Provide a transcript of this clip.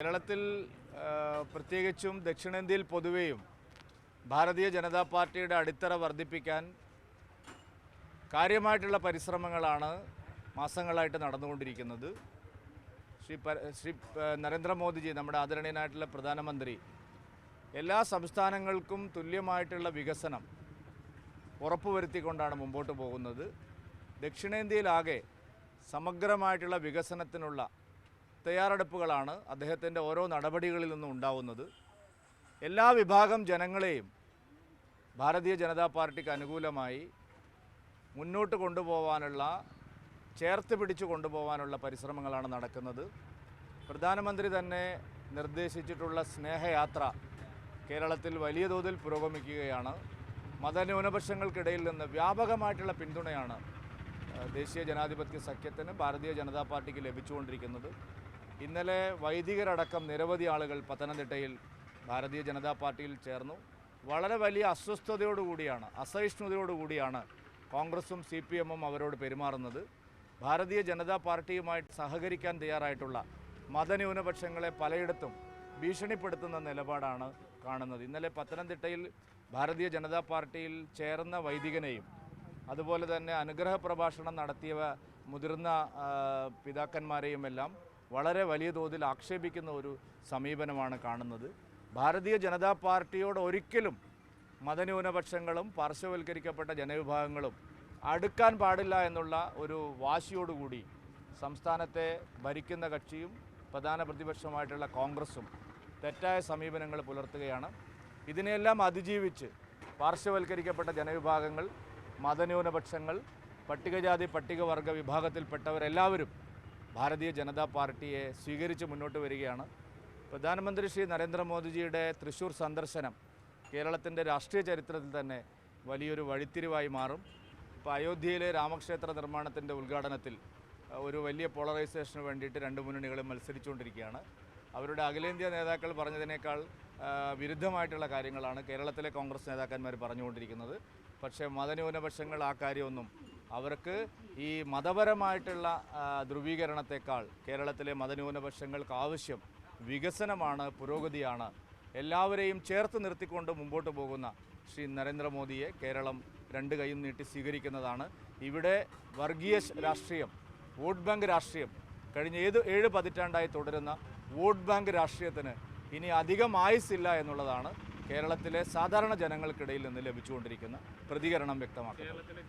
കേരളത്തിൽ പ്രത്യേകിച്ചും ദക്ഷിണേന്ത്യയിൽ പൊതുവെയും ഭാരതീയ ജനതാ പാർട്ടിയുടെ അടിത്തറ വർദ്ധിപ്പിക്കാൻ കാര്യമായിട്ടുള്ള പരിശ്രമങ്ങളാണ് മാസങ്ങളായിട്ട് നടന്നുകൊണ്ടിരിക്കുന്നത്. ശ്രീ നരേന്ദ്രമോദിജി, നമ്മുടെ ആദരണീയനായിട്ടുള്ള പ്രധാനമന്ത്രി, എല്ലാ സംസ്ഥാനങ്ങൾക്കും തുല്യമായിട്ടുള്ള വികസനം ഉറപ്പുവരുത്തിക്കൊണ്ടാണ് മുമ്പോട്ട് പോകുന്നത്. ദക്ഷിണേന്ത്യയിലാകെ സമഗ്രമായിട്ടുള്ള വികസനത്തിനുള്ള തയ്യാറെടുപ്പുകളാണ് അദ്ദേഹത്തിൻ്റെ ഓരോ നടപടികളിൽ നിന്നും ഉണ്ടാവുന്നത്. എല്ലാ വിഭാഗം ജനങ്ങളെയും ഭാരതീയ ജനതാ പാർട്ടിക്ക് അനുകൂലമായി മുന്നോട്ട് കൊണ്ടുപോകാനുള്ള, ചേർത്ത് പിടിച്ചു കൊണ്ടുപോകാനുള്ള പരിശ്രമങ്ങളാണ് നടക്കുന്നത്. പ്രധാനമന്ത്രി തന്നെ നിർദ്ദേശിച്ചിട്ടുള്ള സ്നേഹയാത്ര കേരളത്തിൽ വലിയ തോതിൽ പുരോഗമിക്കുകയാണ്. മതന്യൂനപക്ഷങ്ങൾക്കിടയിൽ നിന്ന് വ്യാപകമായിട്ടുള്ള പിന്തുണയാണ് ദേശീയ ജനാധിപത്യ സഖ്യത്തിന്, ഭാരതീയ ജനതാ പാർട്ടിക്ക് ലഭിച്ചുകൊണ്ടിരിക്കുന്നത്. ഇന്നലെ വൈദികരടക്കം നിരവധി ആളുകൾ പത്തനംതിട്ടയിൽ ഭാരതീയ ജനതാ പാർട്ടിയിൽ ചേർന്നു. വളരെ വലിയ അസ്വസ്ഥതയോടുകൂടിയാണ്, അസഹിഷ്ണുതയോടുകൂടിയാണ് കോൺഗ്രസും CPM-ഉം അവരോട് പെരുമാറുന്നത്. ഭാരതീയ ജനതാ പാർട്ടിയുമായിട്ട് സഹകരിക്കാൻ തയ്യാറായിട്ടുള്ള മതന്യൂനപക്ഷങ്ങളെ പലയിടത്തും ഭീഷണിപ്പെടുത്തുന്ന നിലപാടാണ് കാണുന്നത്. ഇന്നലെ പത്തനംതിട്ടയിൽ ഭാരതീയ ജനതാ പാർട്ടിയിൽ ചേർന്ന വൈദികനെയും അതുപോലെ തന്നെ അനുഗ്രഹ പ്രഭാഷണം നടത്തിയ മുതിർന്ന പിതാക്കന്മാരെയുമെല്ലാം വളരെ വലിയ തോതിൽ ആക്ഷേപിക്കുന്ന ഒരു സമീപനമാണ് കാണുന്നത്. ഭാരതീയ ജനതാ പാർട്ടിയോട് ഒരിക്കലും മതന്യൂനപക്ഷങ്ങളും പാർശ്വവൽക്കരിക്കപ്പെട്ട ജനവിഭാഗങ്ങളും അടുക്കാൻ പാടില്ല എന്നുള്ള ഒരു വാശിയോടുകൂടി സംസ്ഥാനത്തെ ഭരിക്കുന്ന കക്ഷിയും പ്രധാന പ്രതിപക്ഷമായിട്ടുള്ള കോൺഗ്രസും തെറ്റായ സമീപനങ്ങൾ പുലർത്തുകയാണ്. ഇതിനെല്ലാം അതിജീവിച്ച് പാർശ്വവൽക്കരിക്കപ്പെട്ട ജനവിഭാഗങ്ങൾ, മതന്യൂനപക്ഷങ്ങൾ, പട്ടികജാതി പട്ടികവർഗ വിഭാഗത്തിൽപ്പെട്ടവരെല്ലാവരും ഭാരതീയ ജനതാ പാർട്ടിയെ സ്വീകരിച്ച് മുന്നോട്ട് വരികയാണ്. പ്രധാനമന്ത്രി ശ്രീ നരേന്ദ്രമോദിജിയുടെ തൃശ്ശൂർ സന്ദർശനം കേരളത്തിൻ്റെ രാഷ്ട്രീയ ചരിത്രത്തിൽ തന്നെ വലിയൊരു വഴിത്തിരിവായി മാറും. ഇപ്പോൾ അയോധ്യയിലെ രാമക്ഷേത്ര നിർമ്മാണത്തിൻ്റെ ഉദ്ഘാടനത്തിൽ ഒരു വലിയ പോളറൈസേഷന് വേണ്ടിയിട്ട് രണ്ട് മുന്നണികളും മത്സരിച്ചുകൊണ്ടിരിക്കുകയാണ്. അവരുടെ അഖിലേന്ത്യാ നേതാക്കൾ പറഞ്ഞതിനേക്കാൾ വിരുദ്ധമായിട്ടുള്ള കാര്യങ്ങളാണ് കേരളത്തിലെ കോൺഗ്രസ് നേതാക്കന്മാർ പറഞ്ഞുകൊണ്ടിരിക്കുന്നത്. പക്ഷേ മതന്യൂനപക്ഷങ്ങൾ ആ കാര്യമൊന്നും, അവർക്ക് ഈ മതപരമായിട്ടുള്ള ധ്രുവീകരണത്തെക്കാൾ കേരളത്തിലെ മതന്യൂനപക്ഷങ്ങൾക്ക് ആവശ്യം വികസനമാണ്, പുരോഗതിയാണ്. എല്ലാവരെയും ചേർത്ത് നിർത്തിക്കൊണ്ട് മുമ്പോട്ട് പോകുന്ന ശ്രീ നരേന്ദ്രമോദിയെ കേരളം രണ്ട് കൈയും നീട്ടി സ്വീകരിക്കുന്നതാണ്. ഇവിടെ വർഗീയ രാഷ്ട്രീയം, വോട്ട് ബാങ്ക് രാഷ്ട്രീയം, കഴിഞ്ഞ 7 പതിറ്റാണ്ടായി തുടരുന്ന വോട്ട് ബാങ്ക് രാഷ്ട്രീയത്തിന് ഇനി അധികം ആയുസ്സില്ല എന്നുള്ളതാണ് കേരളത്തിലെ സാധാരണ ജനങ്ങൾക്കിടയിൽ നിന്ന് ലഭിച്ചുകൊണ്ടിരിക്കുന്ന പ്രതികരണം വ്യക്തമാക്കുന്നത്.